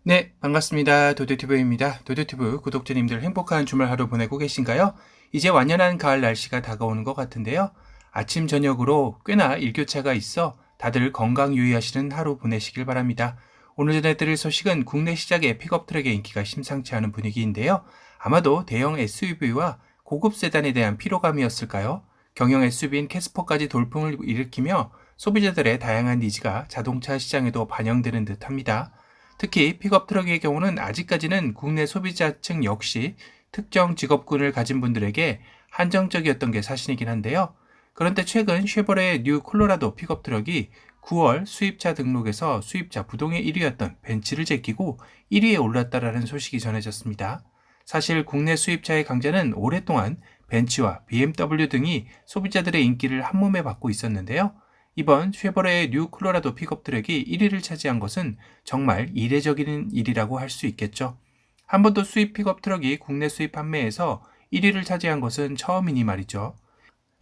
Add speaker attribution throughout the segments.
Speaker 1: 네, 반갑습니다. 도드튜브입니다. 도드튜브 구독자님들 행복한 주말 하루 보내고 계신가요? 이제 완연한 가을 날씨가 다가오는 것 같은데요. 아침, 저녁으로 꽤나 일교차가 있어 다들 건강 유의하시는 하루 보내시길 바랍니다. 오늘 전해드릴 소식은 국내 시작의 픽업 트럭의 인기가 심상치 않은 분위기인데요. 아마도 대형 SUV와 고급 세단에 대한 피로감이었을까요? 경영 SUV인 캐스퍼까지 돌풍을 일으키며 소비자들의 다양한 니즈가 자동차 시장에도 반영되는 듯합니다. 특히 픽업 트럭의 경우는 아직까지는 국내 소비자층 역시 특정 직업군을 가진 분들에게 한정적이었던 게 사실이긴 한데요. 그런데 최근 쉐보레의 뉴 콜로라도 픽업 트럭이 9월 수입차 등록에서 수입차 부동의 1위였던 벤츠를 제끼고 1위에 올랐다라는 소식이 전해졌습니다. 사실 국내 수입차의 강자는 오랫동안 벤츠와 BMW 등이 소비자들의 인기를 한몸에 받고 있었는데요. 이번 쉐보레의 뉴 콜로라도 픽업 트럭이 1위를 차지한 것은 정말 이례적인 일이라고 할 수 있겠죠. 한 번도 수입 픽업 트럭이 국내 수입 판매에서 1위를 차지한 것은 처음이니 말이죠.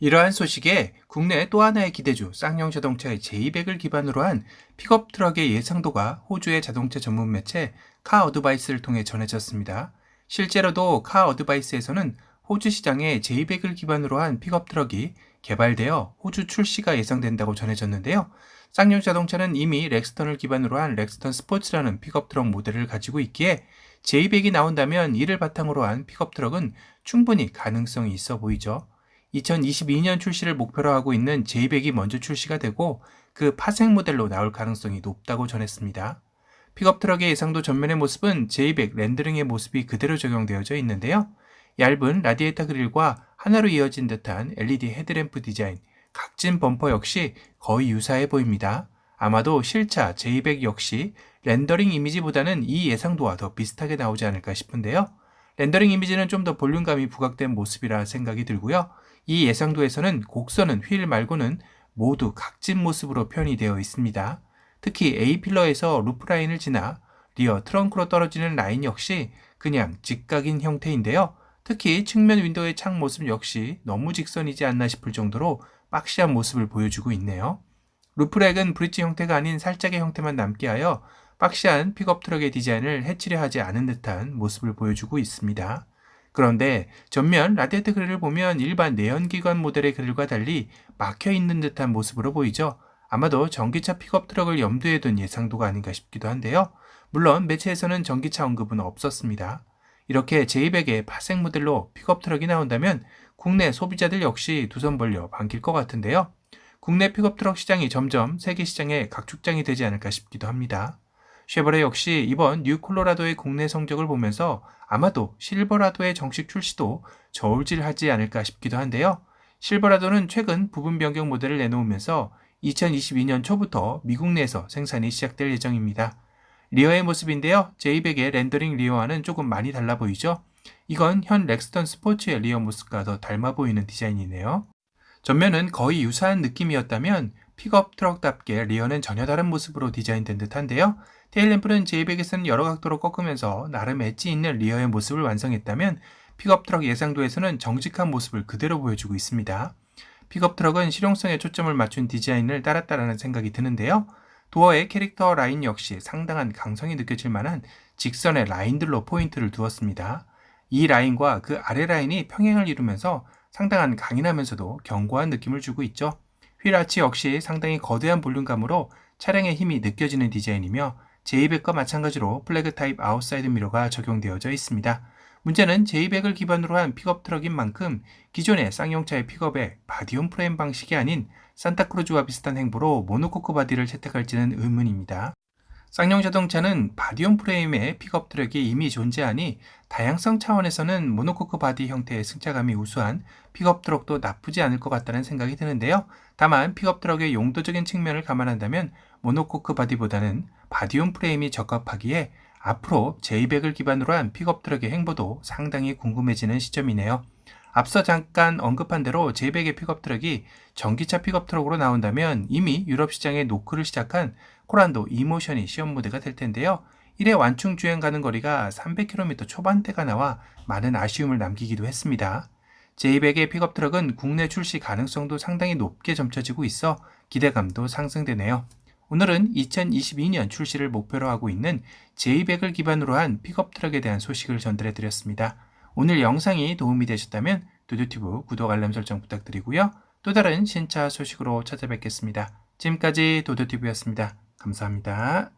Speaker 1: 이러한 소식에 국내 또 하나의 기대주 쌍용 자동차의 제이백을 기반으로 한 픽업 트럭의 예상도가 호주의 자동차 전문 매체 카 어드바이스를 통해 전해졌습니다. 실제로도 카 어드바이스에서는 호주 시장에 제이백을 기반으로 한 픽업 트럭이 개발되어 호주 출시가 예상된다고 전해졌는데요. 쌍용 자동차는 이미 렉스턴을 기반으로 한 렉스턴 스포츠라는 픽업 트럭 모델을 가지고 있기에 제이백이 나온다면 이를 바탕으로 한 픽업 트럭은 충분히 가능성이 있어 보이죠. 2022년 출시를 목표로 하고 있는 제이백이 먼저 출시가 되고 그 파생 모델로 나올 가능성이 높다고 전했습니다. 픽업 트럭의 예상도 전면의 모습은 제이백 렌더링의 모습이 그대로 적용되어져 있는데요. 얇은 라디에이터 그릴과 하나로 이어진 듯한 LED 헤드램프 디자인, 각진 범퍼 역시 거의 유사해 보입니다. 아마도 실차 제이백 역시 렌더링 이미지보다는 이 예상도와 더 비슷하게 나오지 않을까 싶은데요. 렌더링 이미지는 좀 더 볼륨감이 부각된 모습이라 생각이 들고요. 이 예상도에서는 곡선은 휠 말고는 모두 각진 모습으로 표현이 되어 있습니다. 특히 A필러에서 루프라인을 지나 리어 트렁크로 떨어지는 라인 역시 그냥 직각인 형태인데요. 특히 측면 윈도우의 창 모습 역시 너무 직선이지 않나 싶을 정도로 박시한 모습을 보여주고 있네요. 루프렉은 브릿지 형태가 아닌 살짝의 형태만 남게 하여 박시한 픽업 트럭의 디자인을 해치려 하지 않은 듯한 모습을 보여주고 있습니다. 그런데 전면 라디에이터 그릴을 보면 일반 내연기관 모델의 그릴과 달리 막혀 있는 듯한 모습으로 보이죠. 아마도 전기차 픽업 트럭을 염두에 둔 예상도가 아닌가 싶기도 한데요. 물론 매체에서는 전기차 언급은 없었습니다. 이렇게 제이백의 파생 모델로 픽업 트럭이 나온다면 국내 소비자들 역시 두 손 벌려 반길 것 같은데요. 국내 픽업 트럭 시장이 점점 세계 시장의 각축장이 되지 않을까 싶기도 합니다. 쉐보레 역시 이번 뉴 콜로라도의 국내 성적을 보면서 아마도 실버라도의 정식 출시도 저울질하지 않을까 싶기도 한데요. 실버라도는 최근 부분 변경 모델을 내놓으면서 2022년 초부터 미국 내에서 생산이 시작될 예정입니다. 리어의 모습인데요. 제이백의 렌더링 리어와는 조금 많이 달라 보이죠? 이건 현 렉스턴 스포츠의 리어 모습과 더 닮아 보이는 디자인이네요. 전면은 거의 유사한 느낌이었다면 픽업 트럭답게 리어는 전혀 다른 모습으로 디자인된 듯한데요. 테일램프는 제이백에서는 여러 각도로 꺾으면서 나름 엣지 있는 리어의 모습을 완성했다면 픽업 트럭 예상도에서는 정직한 모습을 그대로 보여주고 있습니다. 픽업 트럭은 실용성에 초점을 맞춘 디자인을 따랐다라는 생각이 드는데요. 도어의 캐릭터 라인 역시 상당한 강성이 느껴질 만한 직선의 라인들로 포인트를 두었습니다. 이 라인과 그 아래 라인이 평행을 이루면서 상당한 강인하면서도 견고한 느낌을 주고 있죠. 휠 아치 역시 상당히 거대한 볼륨감으로 차량의 힘이 느껴지는 디자인이며 제이백과 마찬가지로 플래그 타입 아웃사이드 미러가 적용되어져 있습니다. 문제는 제이백을 기반으로 한 픽업 트럭인 만큼 기존의 쌍용차의 픽업에 바디온 프레임 방식이 아닌 산타크루즈와 비슷한 행보로 모노코크 바디를 채택할지는 의문입니다. 쌍용 자동차는 바디온 프레임의 픽업 트럭이 이미 존재하니 다양성 차원에서는 모노코크 바디 형태의 승차감이 우수한 픽업 트럭도 나쁘지 않을 것 같다는 생각이 드는데요. 다만 픽업 트럭의 용도적인 측면을 감안한다면 모노코크 바디보다는 바디온 프레임이 적합하기에 앞으로 제이백을 기반으로 한 픽업 트럭의 행보도 상당히 궁금해지는 시점이네요. 앞서 잠깐 언급한 대로 제이백의 픽업 트럭이 전기차 픽업 트럭으로 나온다면 이미 유럽 시장에 노크를 시작한 코란도 이모션이 시험 무대가 될 텐데요. 1회 완충 주행 가는 거리가 300km 초반대가 나와 많은 아쉬움을 남기기도 했습니다. 제이백의 픽업 트럭은 국내 출시 가능성도 상당히 높게 점쳐지고 있어 기대감도 상승되네요. 오늘은 2022년 출시를 목표로 하고 있는 제이백을 기반으로 한 픽업 트럭에 대한 소식을 전달해 드렸습니다. 오늘 영상이 도움이 되셨다면 도도튜브 구독 알람 설정 부탁드리고요. 또 다른 신차 소식으로 찾아뵙겠습니다. 지금까지 도도튜브였습니다. 감사합니다.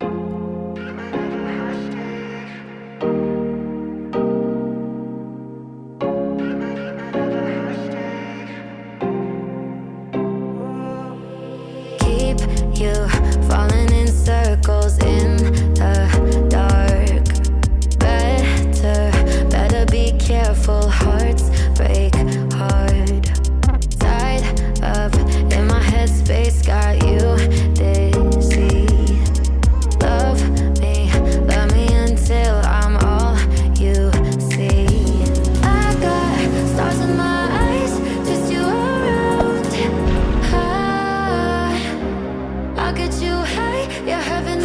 Speaker 2: You falling in circles in the dark. Better be careful. Hearts break hard. Tied up in my headspace, got you dizzy. Love me until I'm all you see. I got stars in my eyes, just you around. I'll get you high, yeah, heaven